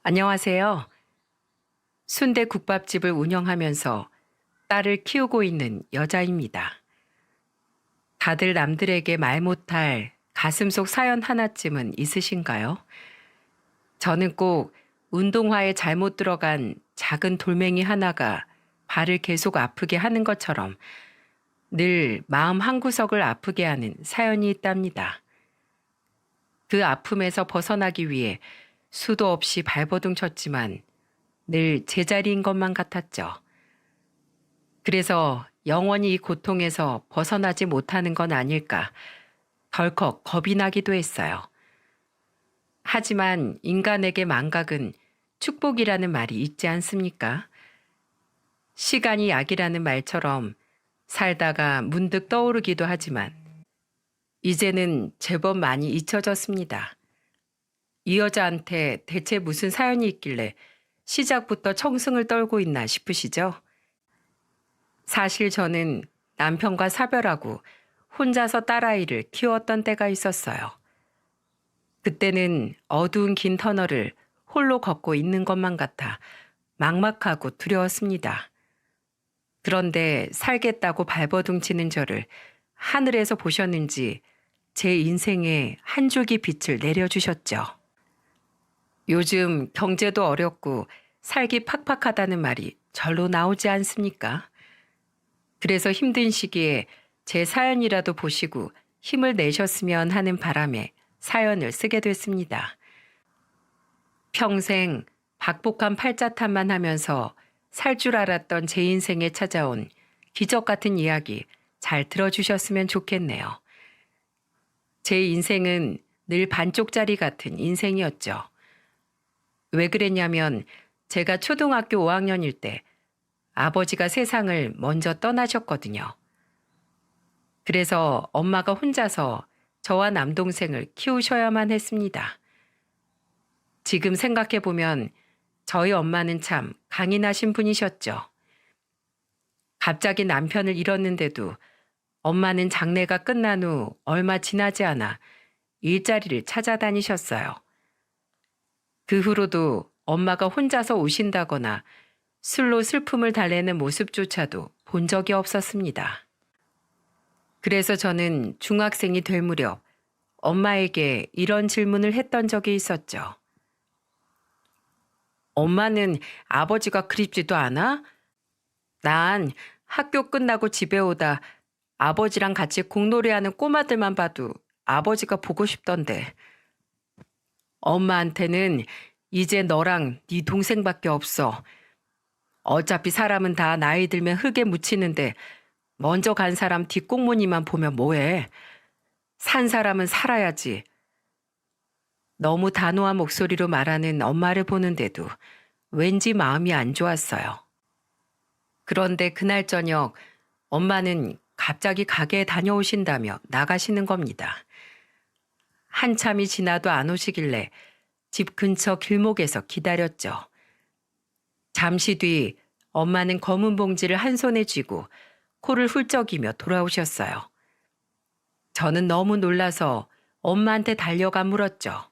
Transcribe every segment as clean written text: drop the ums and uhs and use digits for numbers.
안녕하세요. 순대국밥집을 운영하면서 딸을 키우고 있는 여자입니다. 다들 남들에게 말 못할 가슴 속 사연 하나쯤은 있으신가요? 저는 꼭 운동화에 잘못 들어간 작은 돌멩이 하나가 발을 계속 아프게 하는 것처럼 늘 마음 한구석을 아프게 하는 사연이 있답니다. 그 아픔에서 벗어나기 위해 수도 없이 발버둥 쳤지만 늘 제자리인 것만 같았죠. 그래서 영원히 이 고통에서 벗어나지 못하는 건 아닐까 덜컥 겁이 나기도 했어요. 하지만 인간에게 망각은 축복이라는 말이 있지 않습니까? 시간이 약이라는 말처럼 살다가 문득 떠오르기도 하지만 이제는 제법 많이 잊혀졌습니다. 이 여자한테 대체 무슨 사연이 있길래 시작부터 청승을 떨고 있나 싶으시죠? 사실 저는 남편과 사별하고 혼자서 딸아이를 키웠던 때가 있었어요. 그때는 어두운 긴 터널을 홀로 걷고 있는 것만 같아 막막하고 두려웠습니다. 그런데 살겠다고 발버둥 치는 저를 하늘에서 보셨는지 제 인생에 한 줄기 빛을 내려주셨죠. 요즘 경제도 어렵고 살기 팍팍하다는 말이 절로 나오지 않습니까? 그래서 힘든 시기에 제 사연이라도 보시고 힘을 내셨으면 하는 바람에 사연을 쓰게 됐습니다. 평생 박복한 팔자탄만 하면서 살 줄 알았던 제 인생에 찾아온 기적 같은 이야기 잘 들어주셨으면 좋겠네요. 제 인생은 늘 반쪽짜리 같은 인생이었죠. 왜 그랬냐면 제가 초등학교 5학년일 때 아버지가 세상을 먼저 떠나셨거든요. 그래서 엄마가 혼자서 저와 남동생을 키우셔야만 했습니다. 지금 생각해보면 저희 엄마는 참 강인하신 분이셨죠. 갑자기 남편을 잃었는데도 엄마는 장례가 끝난 후 얼마 지나지 않아 일자리를 찾아다니셨어요. 그 후로도 엄마가 혼자서 우신다거나 술로 슬픔을 달래는 모습조차도 본 적이 없었습니다. 그래서 저는 중학생이 될 무렵 엄마에게 이런 질문을 했던 적이 있었죠. 엄마는 아버지가 그립지도 않아? 난 학교 끝나고 집에 오다 아버지랑 같이 공놀이하는 꼬마들만 봐도 아버지가 보고 싶던데. 엄마한테는 이제 너랑 네 동생밖에 없어. 어차피 사람은 다 나이 들면 흙에 묻히는데 먼저 간 사람 뒷공무니만 보면 뭐해. 산 사람은 살아야지. 너무 단호한 목소리로 말하는 엄마를 보는데도 왠지 마음이 안 좋았어요. 그런데 그날 저녁 엄마는 갑자기 가게에 다녀오신다며 나가시는 겁니다. 한참이 지나도 안 오시길래 집 근처 길목에서 기다렸죠. 잠시 뒤 엄마는 검은 봉지를 한 손에 쥐고 코를 훌쩍이며 돌아오셨어요. 저는 너무 놀라서 엄마한테 달려가 물었죠.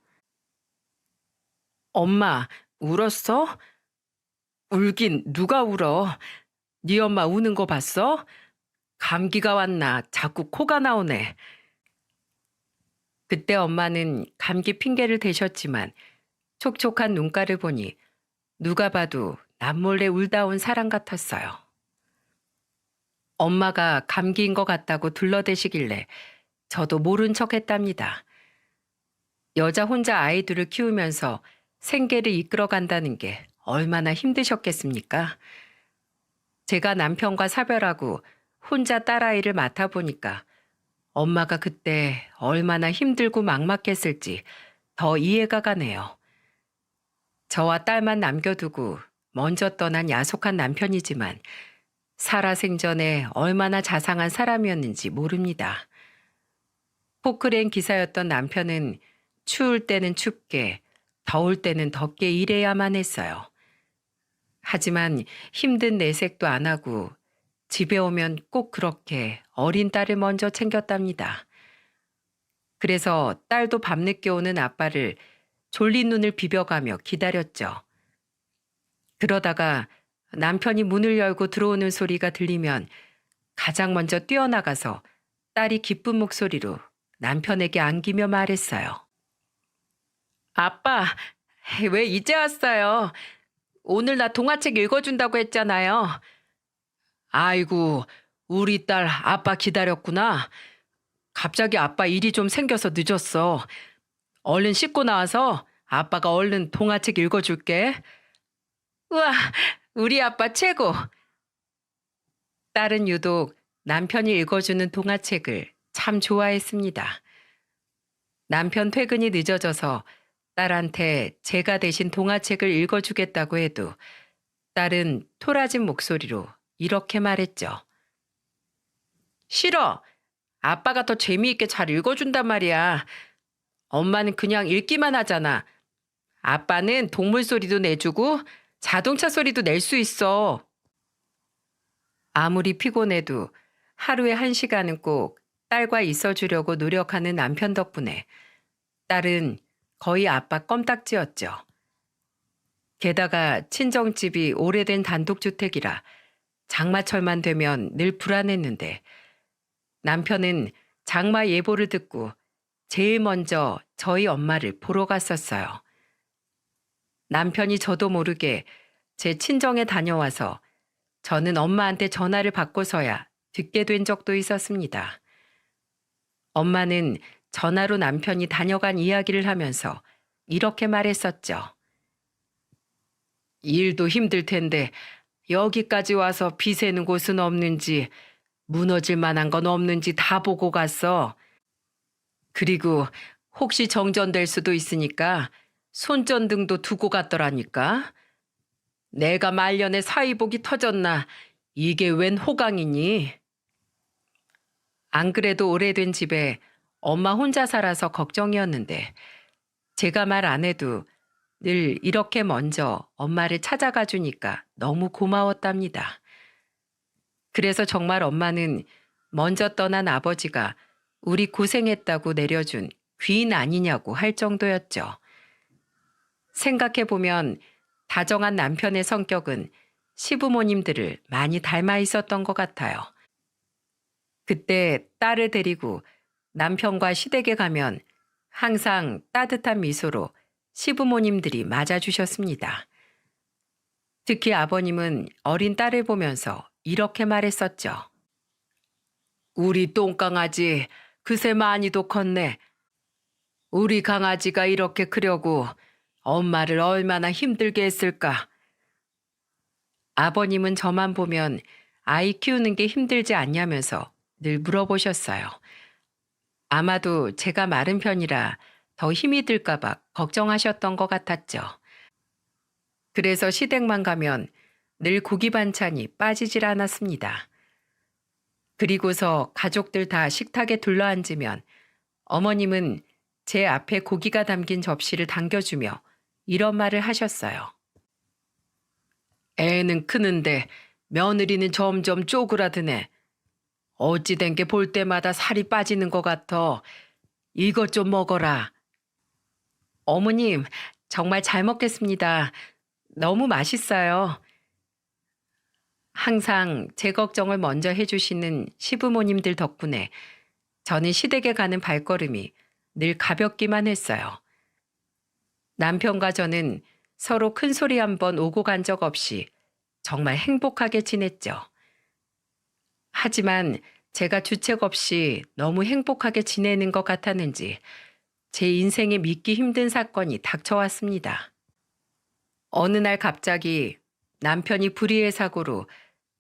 엄마, 울었어? 울긴 누가 울어? 네 엄마 우는 거 봤어? 감기가 왔나 자꾸 코가 나오네. 그때 엄마는 감기 핑계를 대셨지만 촉촉한 눈가를 보니 누가 봐도 남몰래 울다 온 사람 같았어요. 엄마가 감기인 것 같다고 둘러대시길래 저도 모른 척 했답니다. 여자 혼자 아이들을 키우면서 생계를 이끌어 간다는 게 얼마나 힘드셨겠습니까? 제가 남편과 사별하고 혼자 딸아이를 맡아보니까 엄마가 그때 얼마나 힘들고 막막했을지 더 이해가 가네요. 저와 딸만 남겨두고 먼저 떠난 야속한 남편이지만 살아생전에 얼마나 자상한 사람이었는지 모릅니다. 포크레인 기사였던 남편은 추울 때는 춥게, 더울 때는 덥게 일해야만 했어요. 하지만 힘든 내색도 안 하고 집에 오면 꼭 그렇게 어린 딸을 먼저 챙겼답니다. 그래서 딸도 밤늦게 오는 아빠를 졸린 눈을 비벼가며 기다렸죠. 그러다가 남편이 문을 열고 들어오는 소리가 들리면 가장 먼저 뛰어나가서 딸이 기쁜 목소리로 남편에게 안기며 말했어요. 아빠, 왜 이제 왔어요? 오늘 나 동화책 읽어준다고 했잖아요. 아이고, 우리 딸 아빠 기다렸구나. 갑자기 아빠 일이 좀 생겨서 늦었어. 얼른 씻고 나와서 아빠가 얼른 동화책 읽어줄게. 우와, 우리 아빠 최고. 딸은 유독 남편이 읽어주는 동화책을 참 좋아했습니다. 남편 퇴근이 늦어져서 딸한테 제가 대신 동화책을 읽어주겠다고 해도 딸은 토라진 목소리로 이렇게 말했죠. 싫어. 아빠가 더 재미있게 잘 읽어준단 말이야. 엄마는 그냥 읽기만 하잖아. 아빠는 동물 소리도 내주고 자동차 소리도 낼 수 있어. 아무리 피곤해도 하루에 1시간은 꼭 딸과 있어주려고 노력하는 남편 덕분에 딸은 거의 아빠 껌딱지였죠. 게다가 친정집이 오래된 단독주택이라 장마철만 되면 늘 불안했는데 남편은 장마 예보를 듣고 제일 먼저 저희 엄마를 보러 갔었어요. 남편이 저도 모르게 제 친정에 다녀와서 저는 엄마한테 전화를 받고서야 듣게 된 적도 있었습니다. 엄마는 전화로 남편이 다녀간 이야기를 하면서 이렇게 말했었죠. 일도 힘들 텐데 여기까지 와서 비 새는 곳은 없는지 무너질 만한 건 없는지 다 보고 갔어. 그리고 혹시 정전될 수도 있으니까 손전등도 두고 갔더라니까. 내가 말년에 사위복이 터졌나 이게 웬 호강이니? 안 그래도 오래된 집에 엄마 혼자 살아서 걱정이었는데 제가 말 안 해도 늘 이렇게 먼저 엄마를 찾아가 주니까 너무 고마웠답니다. 그래서 정말 엄마는 먼저 떠난 아버지가 우리 고생했다고 내려준 귀인 아니냐고 할 정도였죠. 생각해보면 다정한 남편의 성격은 시부모님들을 많이 닮아 있었던 것 같아요. 그때 딸을 데리고 남편과 시댁에 가면 항상 따뜻한 미소로 시부모님들이 맞아주셨습니다. 특히 아버님은 어린 딸을 보면서 이렇게 말했었죠. 우리 똥강아지 그새 많이도 컸네. 우리 강아지가 이렇게 크려고 엄마를 얼마나 힘들게 했을까. 아버님은 저만 보면 아이 키우는 게 힘들지 않냐면서 늘 물어보셨어요. 아마도 제가 마른 편이라 더 힘이 들까 봐 걱정하셨던 것 같았죠. 그래서 시댁만 가면 늘 고기 반찬이 빠지질 않았습니다. 그리고서 가족들 다 식탁에 둘러앉으면 어머님은 제 앞에 고기가 담긴 접시를 당겨주며 이런 말을 하셨어요. 애는 크는데 며느리는 점점 쪼그라드네. 어찌된 게 볼 때마다 살이 빠지는 것 같아. 이것 좀 먹어라. 어머님, 정말 잘 먹겠습니다. 너무 맛있어요. 항상 제 걱정을 먼저 해주시는 시부모님들 덕분에 저는 시댁에 가는 발걸음이 늘 가볍기만 했어요. 남편과 저는 서로 큰 소리 한번 오고 간 적 없이 정말 행복하게 지냈죠. 하지만 제가 주책 없이 너무 행복하게 지내는 것 같았는지 제 인생에 믿기 힘든 사건이 닥쳐왔습니다. 어느 날 갑자기 남편이 불의의 사고로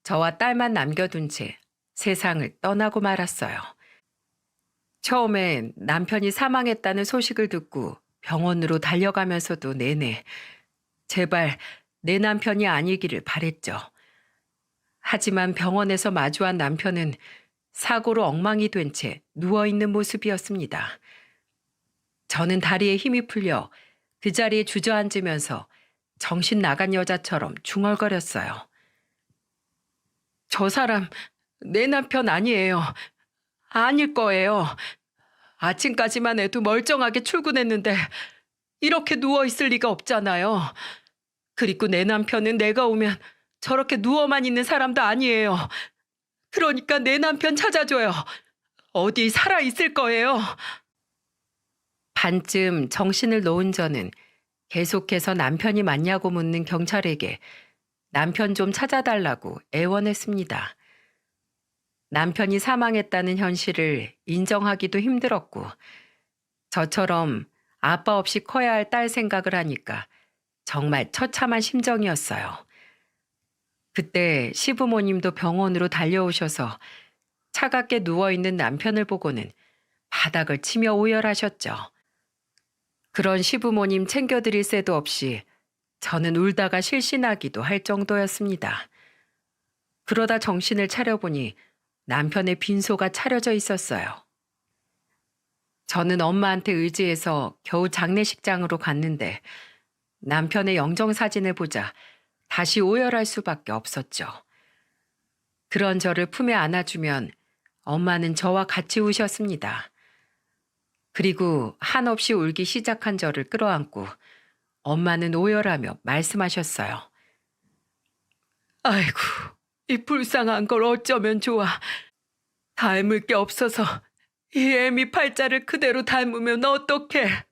저와 딸만 남겨둔 채 세상을 떠나고 말았어요. 처음엔 남편이 사망했다는 소식을 듣고 병원으로 달려가면서도 내내 제발 내 남편이 아니기를 바랬죠. 하지만 병원에서 마주한 남편은 사고로 엉망이 된 채 누워있는 모습이었습니다. 저는 다리에 힘이 풀려 그 자리에 주저앉으면서 정신 나간 여자처럼 중얼거렸어요. 저 사람 내 남편 아니에요. 아닐 거예요. 아침까지만 해도 멀쩡하게 출근했는데 이렇게 누워있을 리가 없잖아요. 그리고 내 남편은 내가 오면 저렇게 누워만 있는 사람도 아니에요. 그러니까 내 남편 찾아줘요. 어디 살아있을 거예요. 반쯤 정신을 놓은 저는 계속해서 남편이 맞냐고 묻는 경찰에게 남편 좀 찾아달라고 애원했습니다. 남편이 사망했다는 현실을 인정하기도 힘들었고 저처럼 아빠 없이 커야 할 딸 생각을 하니까 정말 처참한 심정이었어요. 그때 시부모님도 병원으로 달려오셔서 차갑게 누워있는 남편을 보고는 바닥을 치며 오열하셨죠. 그런 시부모님 챙겨드릴 새도 없이 저는 울다가 실신하기도 할 정도였습니다. 그러다 정신을 차려보니 남편의 빈소가 차려져 있었어요. 저는 엄마한테 의지해서 겨우 장례식장으로 갔는데 남편의 영정사진을 보자 다시 오열할 수밖에 없었죠. 그런 저를 품에 안아주면 엄마는 저와 같이 우셨습니다. 그리고 한없이 울기 시작한 저를 끌어안고 엄마는 오열하며 말씀하셨어요. 아이고, 이 불쌍한 걸 어쩌면 좋아. 닮을 게 없어서 이 애미 팔자를 그대로 닮으면 어떡해.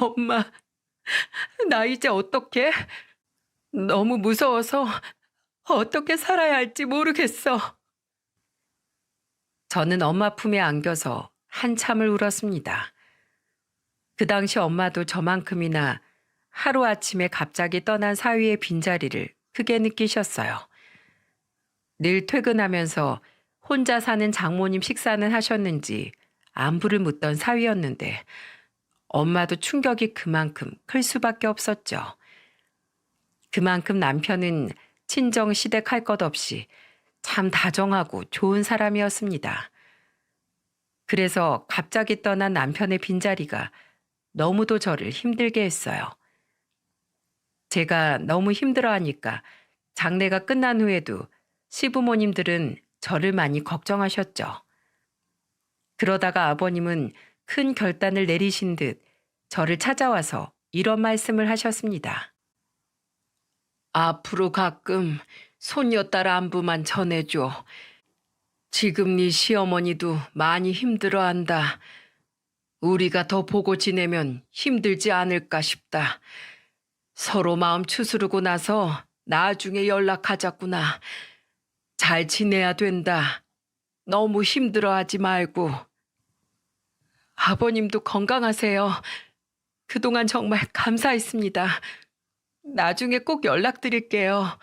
엄마, 나 이제 어떡해? 너무 무서워서 어떻게 살아야 할지 모르겠어. 저는 엄마 품에 안겨서 한참을 울었습니다. 그 당시 엄마도 저만큼이나 하루아침에 갑자기 떠난 사위의 빈자리를 크게 느끼셨어요. 늘 퇴근하면서 혼자 사는 장모님 식사는 하셨는지 안부를 묻던 사위였는데 엄마도 충격이 그만큼 클 수밖에 없었죠. 그만큼 남편은 친정 시댁 할 것 없이 참 다정하고 좋은 사람이었습니다. 그래서 갑자기 떠난 남편의 빈자리가 너무도 저를 힘들게 했어요. 제가 너무 힘들어하니까 장례가 끝난 후에도 시부모님들은 저를 많이 걱정하셨죠. 그러다가 아버님은 큰 결단을 내리신 듯 저를 찾아와서 이런 말씀을 하셨습니다. 앞으로 가끔 손녀딸 안부만 전해줘. 지금 네 시어머니도 많이 힘들어한다. 우리가 더 보고 지내면 힘들지 않을까 싶다. 서로 마음 추스르고 나서 나중에 연락하자꾸나. 잘 지내야 된다. 너무 힘들어하지 말고. 아버님도 건강하세요. 그동안 정말 감사했습니다. 나중에 꼭 연락드릴게요.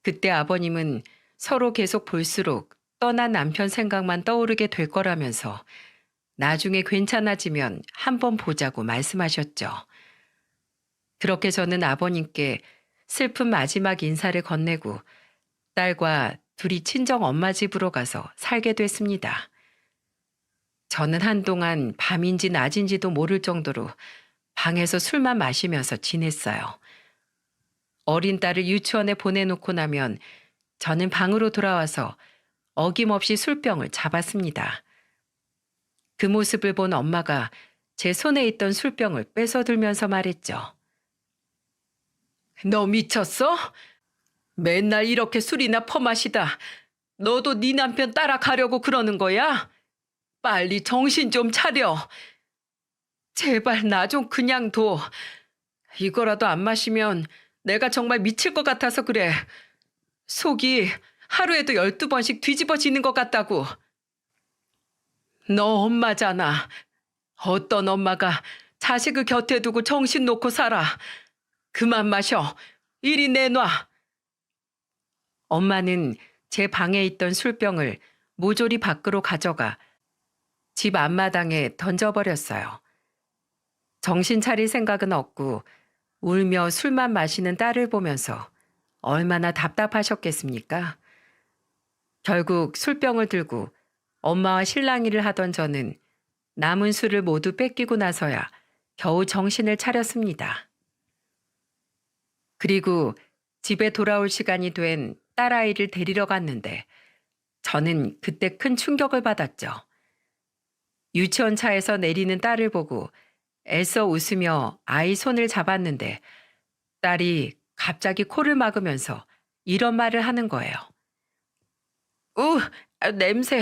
그때 아버님은 서로 계속 볼수록 떠난 남편 생각만 떠오르게 될 거라면서 나중에 괜찮아지면 한번 보자고 말씀하셨죠. 그렇게 저는 아버님께 슬픈 마지막 인사를 건네고 딸과 둘이 친정 엄마 집으로 가서 살게 됐습니다. 저는 한동안 밤인지 낮인지도 모를 정도로 방에서 술만 마시면서 지냈어요. 어린 딸을 유치원에 보내놓고 나면 저는 방으로 돌아와서 어김없이 술병을 잡았습니다. 그 모습을 본 엄마가 제 손에 있던 술병을 뺏어들면서 말했죠. 너 미쳤어? 맨날 이렇게 술이나 퍼마시다. 너도 네 남편 따라가려고 그러는 거야? 빨리 정신 좀 차려. 제발 나 좀 그냥 둬. 이거라도 안 마시면 내가 정말 미칠 것 같아서 그래. 속이 하루에도 12번씩 뒤집어지는 것 같다고. 너 엄마잖아. 어떤 엄마가 자식을 곁에 두고 정신 놓고 살아. 그만 마셔. 이리 내놔. 엄마는 제 방에 있던 술병을 모조리 밖으로 가져가 집 앞마당에 던져버렸어요. 정신 차릴 생각은 없고 울며 술만 마시는 딸을 보면서 얼마나 답답하셨겠습니까? 결국 술병을 들고 엄마와 실랑이를 하던 저는 남은 술을 모두 뺏기고 나서야 겨우 정신을 차렸습니다. 그리고 집에 돌아올 시간이 된 딸아이를 데리러 갔는데 저는 그때 큰 충격을 받았죠. 유치원 차에서 내리는 딸을 보고 애써 웃으며 아이 손을 잡았는데 딸이 갑자기 코를 막으면서 이런 말을 하는 거예요. 냄새.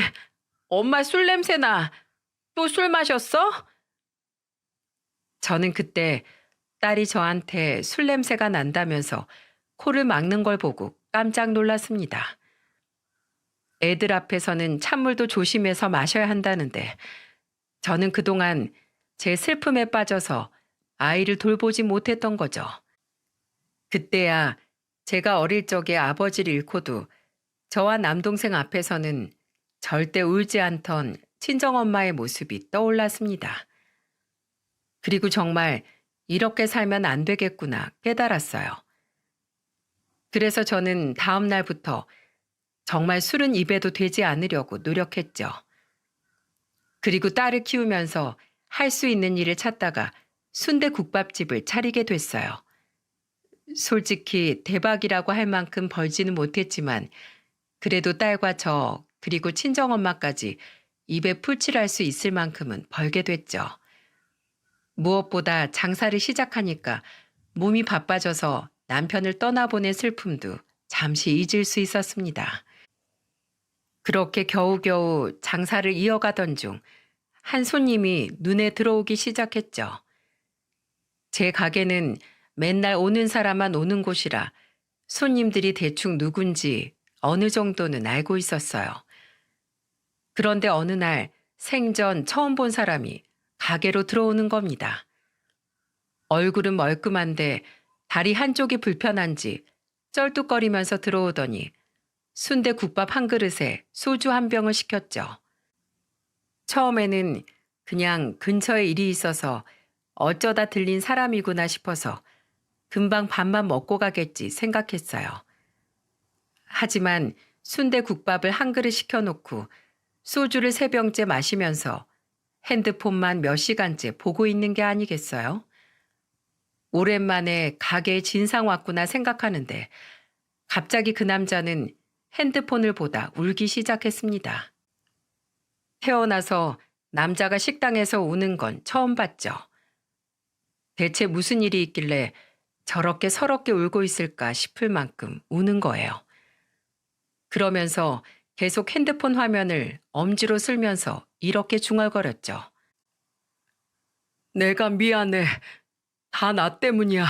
엄마 술 냄새 나. 또 술 마셨어? 저는 그때 딸이 저한테 술 냄새가 난다면서 코를 막는 걸 보고 깜짝 놀랐습니다. 애들 앞에서는 찬물도 조심해서 마셔야 한다는데 저는 그동안 제 슬픔에 빠져서 아이를 돌보지 못했던 거죠. 그때야 제가 어릴 적에 아버지를 잃고도 저와 남동생 앞에서는 절대 울지 않던 친정엄마의 모습이 떠올랐습니다. 그리고 정말 이렇게 살면 안 되겠구나 깨달았어요. 그래서 저는 다음 날부터 정말 술은 입에도 대지 않으려고 노력했죠. 그리고 딸을 키우면서 할 수 있는 일을 찾다가 순대국밥집을 차리게 됐어요. 솔직히 대박이라고 할 만큼 벌지는 못했지만 그래도 딸과 저 그리고 친정엄마까지 입에 풀칠할 수 있을 만큼은 벌게 됐죠. 무엇보다 장사를 시작하니까 몸이 바빠져서 남편을 떠나보낸 슬픔도 잠시 잊을 수 있었습니다. 그렇게 겨우겨우 장사를 이어가던 중 한 손님이 눈에 들어오기 시작했죠. 제 가게는 맨날 오는 사람만 오는 곳이라 손님들이 대충 누군지 어느 정도는 알고 있었어요. 그런데 어느 날 생전 처음 본 사람이 가게로 들어오는 겁니다. 얼굴은 멀끔한데 다리 한쪽이 불편한지 쩔뚝거리면서 들어오더니 순대국밥 한 그릇에 소주 한 병을 시켰죠. 처음에는 그냥 근처에 일이 있어서 어쩌다 들린 사람이구나 싶어서 금방 밥만 먹고 가겠지 생각했어요. 하지만 순대국밥을 한 그릇 시켜놓고 소주를 3병째 마시면서 핸드폰만 몇 시간째 보고 있는 게 아니겠어요? 오랜만에 가게에 진상 왔구나 생각하는데 갑자기 그 남자는 핸드폰을 보다 울기 시작했습니다. 태어나서 남자가 식당에서 우는 건 처음 봤죠. 대체 무슨 일이 있길래 저렇게 서럽게 울고 있을까 싶을 만큼 우는 거예요. 그러면서 계속 핸드폰 화면을 엄지로 쓸면서 이렇게 중얼거렸죠. 내가 미안해. 다 나 때문이야.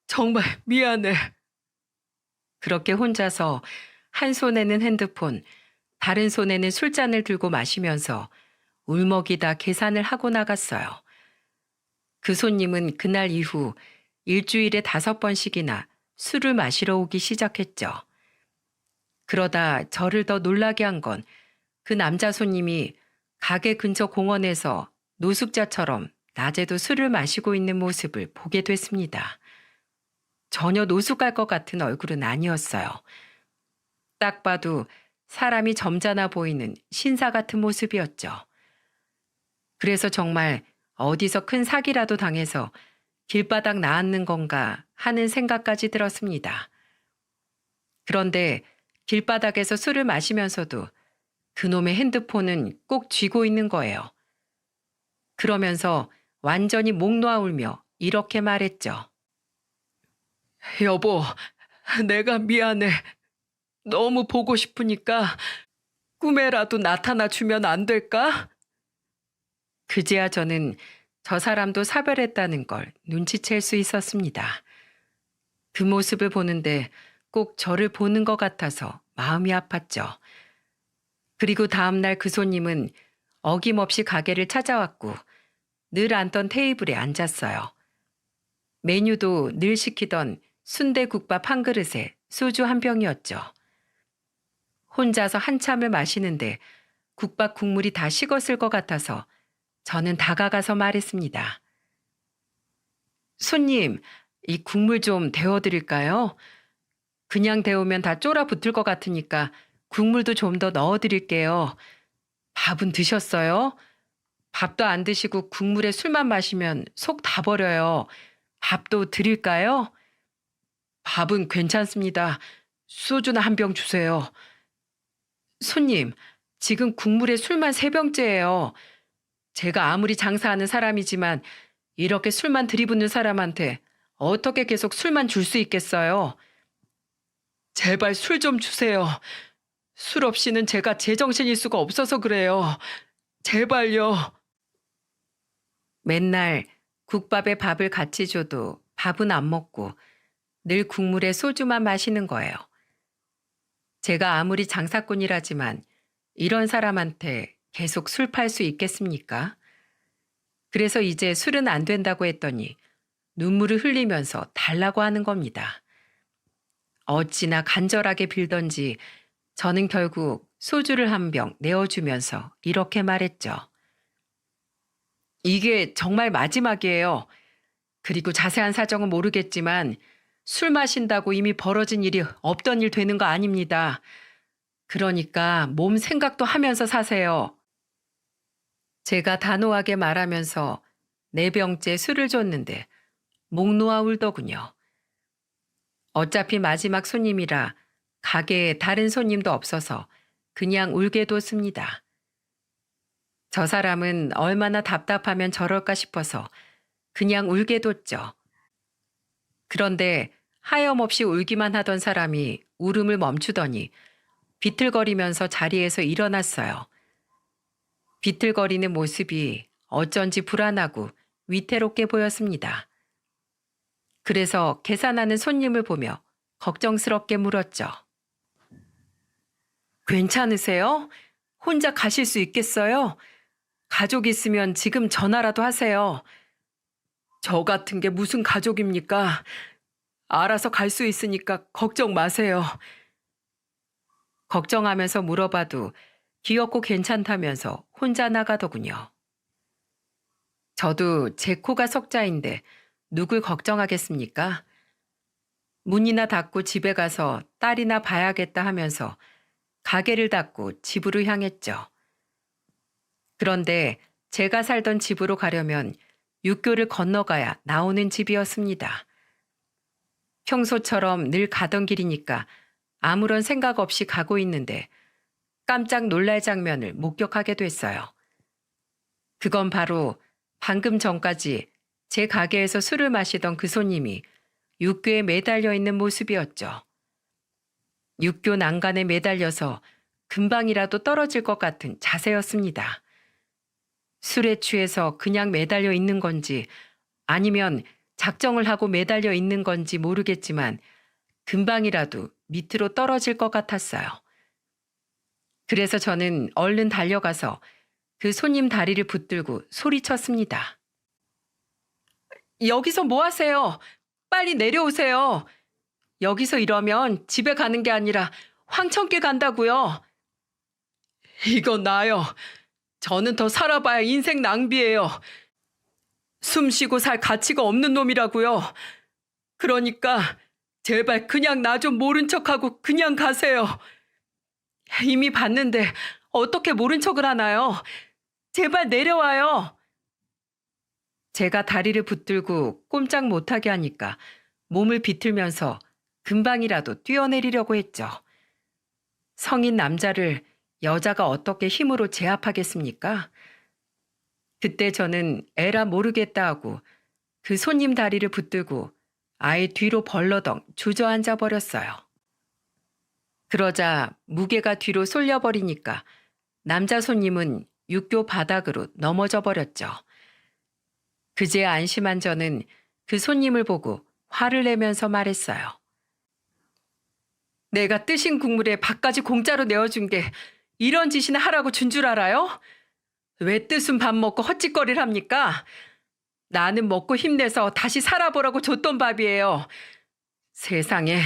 정말 미안해. 그렇게 혼자서 한 손에는 핸드폰, 다른 손에는 술잔을 들고 마시면서 울먹이다 계산을 하고 나갔어요. 그 손님은 그날 이후 일주일에 5번씩이나 술을 마시러 오기 시작했죠. 그러다 저를 더 놀라게 한 건 그 남자 손님이 가게 근처 공원에서 노숙자처럼 낮에도 술을 마시고 있는 모습을 보게 됐습니다. 전혀 노숙할 것 같은 얼굴은 아니었어요. 딱 봐도 사람이 점잖아 보이는 신사 같은 모습이었죠. 그래서 정말 어디서 큰 사기라도 당해서 길바닥 나앉는 건가 하는 생각까지 들었습니다. 그런데 길바닥에서 술을 마시면서도 그놈의 핸드폰은 꼭 쥐고 있는 거예요. 그러면서 완전히 목 놓아 울며 이렇게 말했죠. 여보, 내가 미안해. 너무 보고 싶으니까 꿈에라도 나타나 주면 안 될까? 그제야 저는 저 사람도 사별했다는 걸 눈치챌 수 있었습니다. 그 모습을 보는데 꼭 저를 보는 것 같아서 마음이 아팠죠. 그리고 다음 날 그 손님은 어김없이 가게를 찾아왔고 늘 앉던 테이블에 앉았어요. 메뉴도 늘 시키던 순대국밥 한 그릇에 소주 한 병이었죠. 혼자서 한참을 마시는데 국밥 국물이 다 식었을 것 같아서 저는 다가가서 말했습니다. 손님, 이 국물 좀 데워드릴까요? 그냥 데우면 다 쫄아붙을 것 같으니까 국물도 좀 더 넣어드릴게요. 밥은 드셨어요? 밥도 안 드시고 국물에 술만 마시면 속 다 버려요. 밥도 드릴까요? 밥은 괜찮습니다. 소주나 한 병 주세요. 손님, 지금 국물에 술만 3병째예요. 제가 아무리 장사하는 사람이지만 이렇게 술만 들이붓는 사람한테 어떻게 계속 술만 줄 수 있겠어요? 제발 술 좀 주세요. 술 없이는 제가 제정신일 수가 없어서 그래요. 제발요. 맨날 국밥에 밥을 같이 줘도 밥은 안 먹고 늘 국물에 소주만 마시는 거예요. 제가 아무리 장사꾼이라지만 이런 사람한테 계속 술 팔 수 있겠습니까? 그래서 이제 술은 안 된다고 했더니 눈물을 흘리면서 달라고 하는 겁니다. 어찌나 간절하게 빌던지 저는 결국 소주를 한 병 내어주면서 이렇게 말했죠. 이게 정말 마지막이에요. 그리고 자세한 사정은 모르겠지만 술 마신다고 이미 벌어진 일이 없던 일 되는 거 아닙니다. 그러니까 몸 생각도 하면서 사세요. 제가 단호하게 말하면서 4병째 술을 줬는데 목 놓아 울더군요. 어차피 마지막 손님이라 가게에 다른 손님도 없어서 그냥 울게 뒀습니다. 저 사람은 얼마나 답답하면 저럴까 싶어서 그냥 울게 뒀죠. 그런데 하염없이 울기만 하던 사람이 울음을 멈추더니 비틀거리면서 자리에서 일어났어요. 비틀거리는 모습이 어쩐지 불안하고 위태롭게 보였습니다. 그래서 계산하는 손님을 보며 걱정스럽게 물었죠. 괜찮으세요? 혼자 가실 수 있겠어요? 가족 있으면 지금 전화라도 하세요. 저 같은 게 무슨 가족입니까? 알아서 갈 수 있으니까 걱정 마세요. 걱정하면서 물어봐도 귀엽고 괜찮다면서 혼자 나가더군요. 저도 제 코가 석자인데 누굴 걱정하겠습니까? 문이나 닫고 집에 가서 딸이나 봐야겠다 하면서 가게를 닫고 집으로 향했죠. 그런데 제가 살던 집으로 가려면 육교를 건너가야 나오는 집이었습니다. 평소처럼 늘 가던 길이니까 아무런 생각 없이 가고 있는데 깜짝 놀랄 장면을 목격하게 됐어요. 그건 바로 방금 전까지 제 가게에서 술을 마시던 그 손님이 육교에 매달려 있는 모습이었죠. 육교 난간에 매달려서 금방이라도 떨어질 것 같은 자세였습니다. 술에 취해서 그냥 매달려 있는 건지 아니면 작정을 하고 매달려 있는 건지 모르겠지만 금방이라도 밑으로 떨어질 것 같았어요. 그래서 저는 얼른 달려가서 그 손님 다리를 붙들고 소리쳤습니다. 여기서 뭐 하세요? 빨리 내려오세요. 여기서 이러면 집에 가는 게 아니라 황천길 간다고요. 이거 나요. 저는 더 살아봐야 인생 낭비예요. 숨 쉬고 살 가치가 없는 놈이라고요. 그러니까 제발 그냥 나 좀 모른 척하고 그냥 가세요. 이미 봤는데 어떻게 모른 척을 하나요? 제발 내려와요. 제가 다리를 붙들고 꼼짝 못하게 하니까 몸을 비틀면서 금방이라도 뛰어내리려고 했죠. 성인 남자를 여자가 어떻게 힘으로 제압하겠습니까? 그때 저는 에라 모르겠다 하고 그 손님 다리를 붙들고 아예 뒤로 벌러덩 주저앉아 버렸어요. 그러자 무게가 뒤로 쏠려버리니까 남자 손님은 육교 바닥으로 넘어져 버렸죠. 그제야 안심한 저는 그 손님을 보고 화를 내면서 말했어요. 내가 뜨신 국물에 밥까지 공짜로 내어준 게 이런 짓이나 하라고 준 줄 알아요? 왜 뜨순 밥 먹고 헛짓거리를 합니까? 나는 먹고 힘내서 다시 살아보라고 줬던 밥이에요. 세상에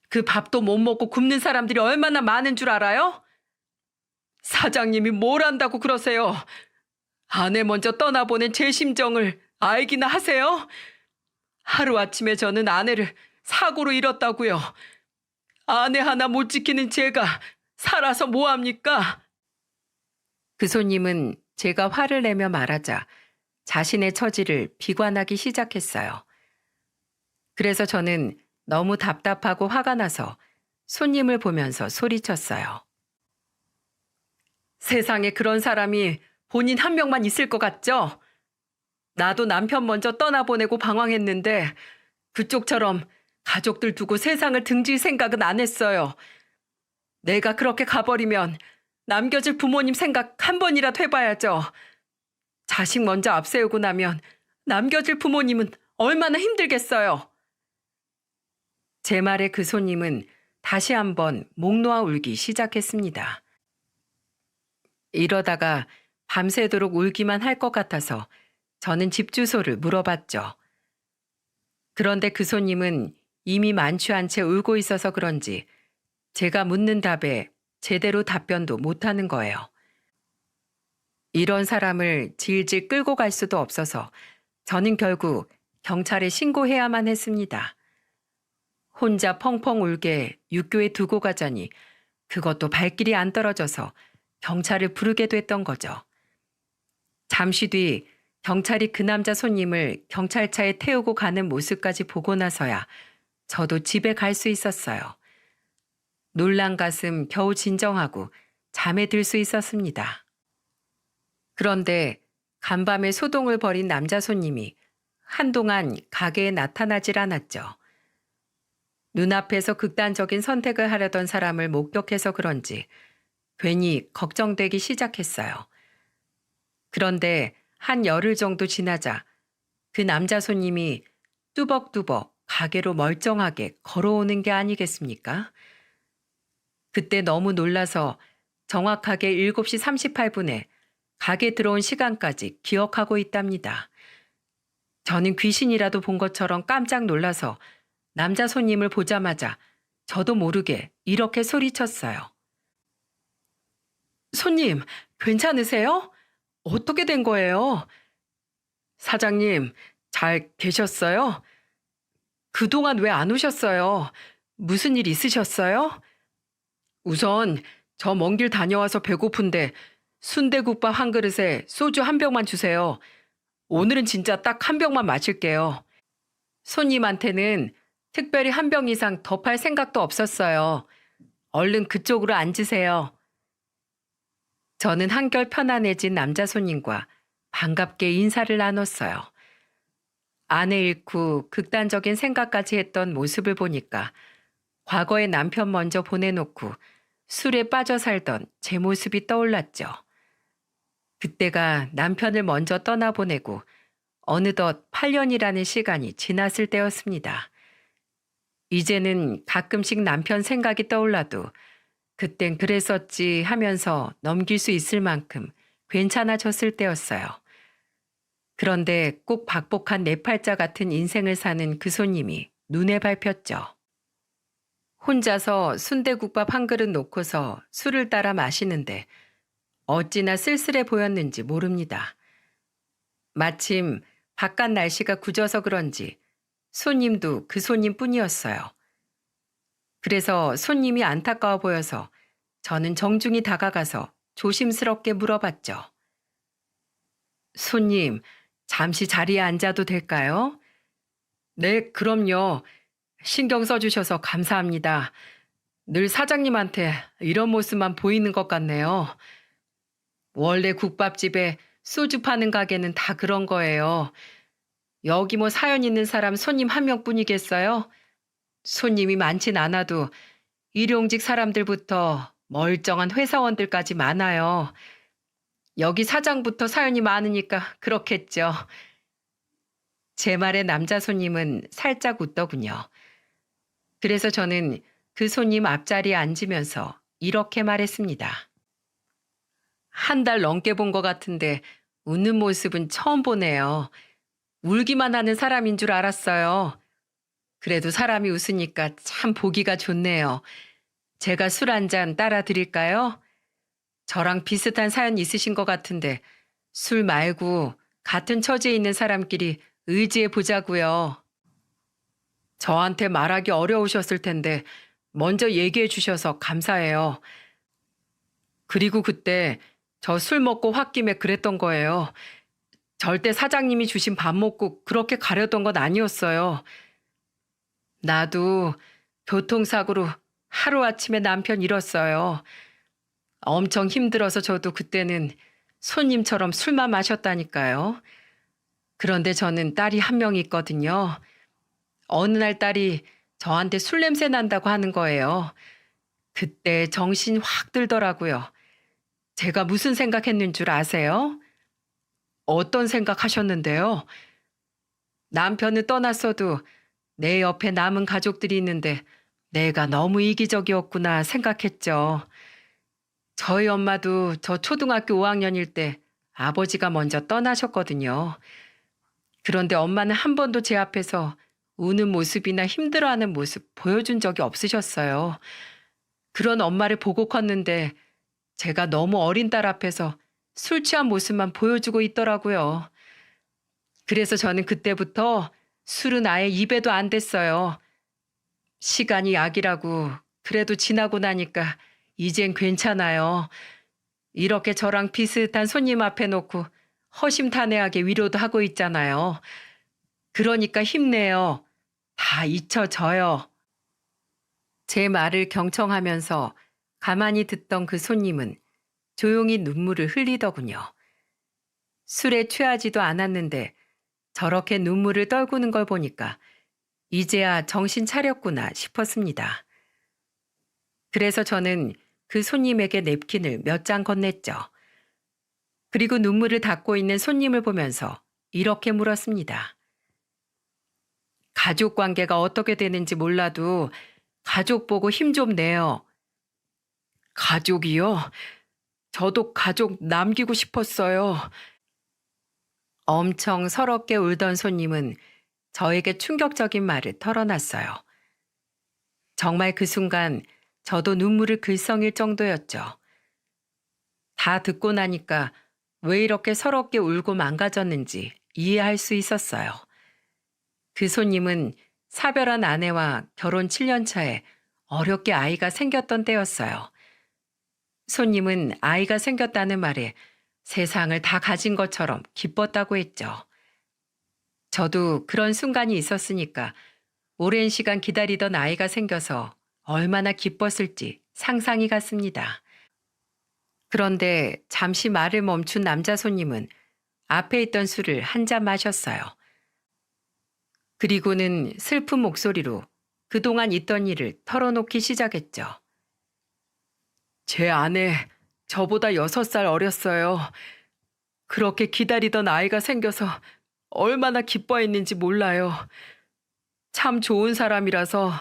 그 밥도 못 먹고 굶는 사람들이 얼마나 많은 줄 알아요? 사장님이 뭘 안다고 그러세요? 아내 먼저 떠나보낸 제 심정을 알기나 하세요? 하루아침에 저는 아내를 사고로 잃었다고요. 아내 하나 못 지키는 제가 살아서 뭐합니까? 그 손님은 제가 화를 내며 말하자 자신의 처지를 비관하기 시작했어요. 그래서 저는 너무 답답하고 화가 나서 손님을 보면서 소리쳤어요. 세상에 그런 사람이 본인 한 명만 있을 것 같죠? 나도 남편 먼저 떠나보내고 방황했는데 그쪽처럼 가족들 두고 세상을 등질 생각은 안 했어요. 내가 그렇게 가버리면 남겨질 부모님 생각 한 번이라도 해봐야죠. 자식 먼저 앞세우고 나면 남겨질 부모님은 얼마나 힘들겠어요. 제 말에 그 손님은 다시 한번 목 놓아 울기 시작했습니다. 이러다가 밤새도록 울기만 할 것 같아서 저는 집 주소를 물어봤죠. 그런데 그 손님은 이미 만취한 채 울고 있어서 그런지 제가 묻는 답에 제대로 답변도 못하는 거예요. 이런 사람을 질질 끌고 갈 수도 없어서 저는 결국 경찰에 신고해야만 했습니다. 혼자 펑펑 울게 육교에 두고 가자니 그것도 발길이 안 떨어져서 경찰을 부르게 됐던 거죠. 잠시 뒤 경찰이 그 남자 손님을 경찰차에 태우고 가는 모습까지 보고 나서야 저도 집에 갈 수 있었어요. 놀란 가슴 겨우 진정하고 잠에 들 수 있었습니다. 그런데 간밤에 소동을 벌인 남자 손님이 한동안 가게에 나타나질 않았죠. 눈앞에서 극단적인 선택을 하려던 사람을 목격해서 그런지 괜히 걱정되기 시작했어요. 그런데 한 열흘 정도 지나자 그 남자 손님이 뚜벅뚜벅 가게로 멀쩡하게 걸어오는 게 아니겠습니까? 그때 너무 놀라서 정확하게 7시 38분에 가게 들어온 시간까지 기억하고 있답니다. 저는 귀신이라도 본 것처럼 깜짝 놀라서 남자 손님을 보자마자 저도 모르게 이렇게 소리쳤어요. 손님, 괜찮으세요? 어떻게 된 거예요? 사장님, 잘 계셨어요? 그동안 왜 안 오셨어요? 무슨 일 있으셨어요? 우선 저 먼 길 다녀와서 배고픈데 순대국밥 한 그릇에 소주 한 병만 주세요. 오늘은 진짜 딱 한 병만 마실게요. 손님한테는 특별히 한 병 이상 더 팔 생각도 없었어요. 얼른 그쪽으로 앉으세요. 저는 한결 편안해진 남자 손님과 반갑게 인사를 나눴어요. 아내 잃고 극단적인 생각까지 했던 모습을 보니까 과거에 남편 먼저 보내놓고 술에 빠져 살던 제 모습이 떠올랐죠. 그때가 남편을 먼저 떠나보내고 어느덧 8년이라는 시간이 지났을 때였습니다. 이제는 가끔씩 남편 생각이 떠올라도 그땐 그랬었지 하면서 넘길 수 있을 만큼 괜찮아졌을 때였어요. 그런데 꼭 박복한 네 팔자 같은 인생을 사는 그 손님이 눈에 밟혔죠. 혼자서 순대국밥 한 그릇 놓고서 술을 따라 마시는데 어찌나 쓸쓸해 보였는지 모릅니다. 마침 바깥 날씨가 굳어서 그런지 손님도 그 손님뿐이었어요. 그래서 손님이 안타까워 보여서 저는 정중히 다가가서 조심스럽게 물어봤죠. 손님, 잠시 자리에 앉아도 될까요? 네, 그럼요. 신경 써주셔서 감사합니다. 늘 사장님한테 이런 모습만 보이는 것 같네요. 원래 국밥집에 소주 파는 가게는 다 그런 거예요. 여기 뭐 사연 있는 사람 손님 한 명뿐이겠어요? 손님이 많진 않아도 일용직 사람들부터 멀쩡한 회사원들까지 많아요. 여기 사장부터 사연이 많으니까 그렇겠죠. 제 말에 남자 손님은 살짝 웃더군요. 그래서 저는 그 손님 앞자리에 앉으면서 이렇게 말했습니다. 한 달 넘게 본 것 같은데 웃는 모습은 처음 보네요. 울기만 하는 사람인 줄 알았어요. 그래도 사람이 웃으니까 참 보기가 좋네요. 제가 술 한 잔 따라 드릴까요? 저랑 비슷한 사연 있으신 것 같은데 술 말고 같은 처지에 있는 사람끼리 의지해 보자고요. 저한테 말하기 어려우셨을 텐데 먼저 얘기해 주셔서 감사해요. 그리고 그때 저 술 먹고 홧김에 그랬던 거예요. 절대 사장님이 주신 밥 먹고 그렇게 가려던 건 아니었어요. 나도 교통사고로 하루아침에 남편 잃었어요. 엄청 힘들어서 저도 그때는 손님처럼 술만 마셨다니까요. 그런데 저는 딸이 한 명 있거든요. 어느 날 딸이 저한테 술 냄새 난다고 하는 거예요. 그때 정신이 확 들더라고요. 제가 무슨 생각했는 줄 아세요? 어떤 생각하셨는데요? 남편은 떠났어도 내 옆에 남은 가족들이 있는데 내가 너무 이기적이었구나 생각했죠. 저희 엄마도 저 초등학교 5학년일 때 아버지가 먼저 떠나셨거든요. 그런데 엄마는 한 번도 제 앞에서 우는 모습이나 힘들어하는 모습 보여준 적이 없으셨어요. 그런 엄마를 보고 컸는데 제가 너무 어린 딸 앞에서 술 취한 모습만 보여주고 있더라고요. 그래서 저는 그때부터 술은 아예 입에도 안 댔어요. 시간이 약이라고 그래도 지나고 나니까 이젠 괜찮아요. 이렇게 저랑 비슷한 손님 앞에 놓고 허심탄회하게 위로도 하고 있잖아요. 그러니까 힘내요. 다 잊혀져요. 제 말을 경청하면서 가만히 듣던 그 손님은 조용히 눈물을 흘리더군요. 술에 취하지도 않았는데 저렇게 눈물을 떨구는 걸 보니까 이제야 정신 차렸구나 싶었습니다. 그래서 저는 그 손님에게 냅킨을 몇 장 건넸죠. 그리고 눈물을 닦고 있는 손님을 보면서 이렇게 물었습니다. 가족 관계가 어떻게 되는지 몰라도 가족 보고 힘 좀 내요. 가족이요? 저도 가족 남기고 싶었어요. 엄청 서럽게 울던 손님은 저에게 충격적인 말을 털어놨어요. 정말 그 순간 저도 눈물을 글썽일 정도였죠. 다 듣고 나니까 왜 이렇게 서럽게 울고 망가졌는지 이해할 수 있었어요. 그 손님은 사별한 아내와 결혼 7년 차에 어렵게 아이가 생겼던 때였어요. 손님은 아이가 생겼다는 말에 세상을 다 가진 것처럼 기뻤다고 했죠. 저도 그런 순간이 있었으니까 오랜 시간 기다리던 아이가 생겨서 얼마나 기뻤을지 상상이 갔습니다. 그런데 잠시 말을 멈춘 남자 손님은 앞에 있던 술을 한 잔 마셨어요. 그리고는 슬픈 목소리로 그동안 있던 일을 털어놓기 시작했죠. 제 아내, 저보다 6살 어렸어요. 그렇게 기다리던 아이가 생겨서 얼마나 기뻐했는지 몰라요. 참 좋은 사람이라서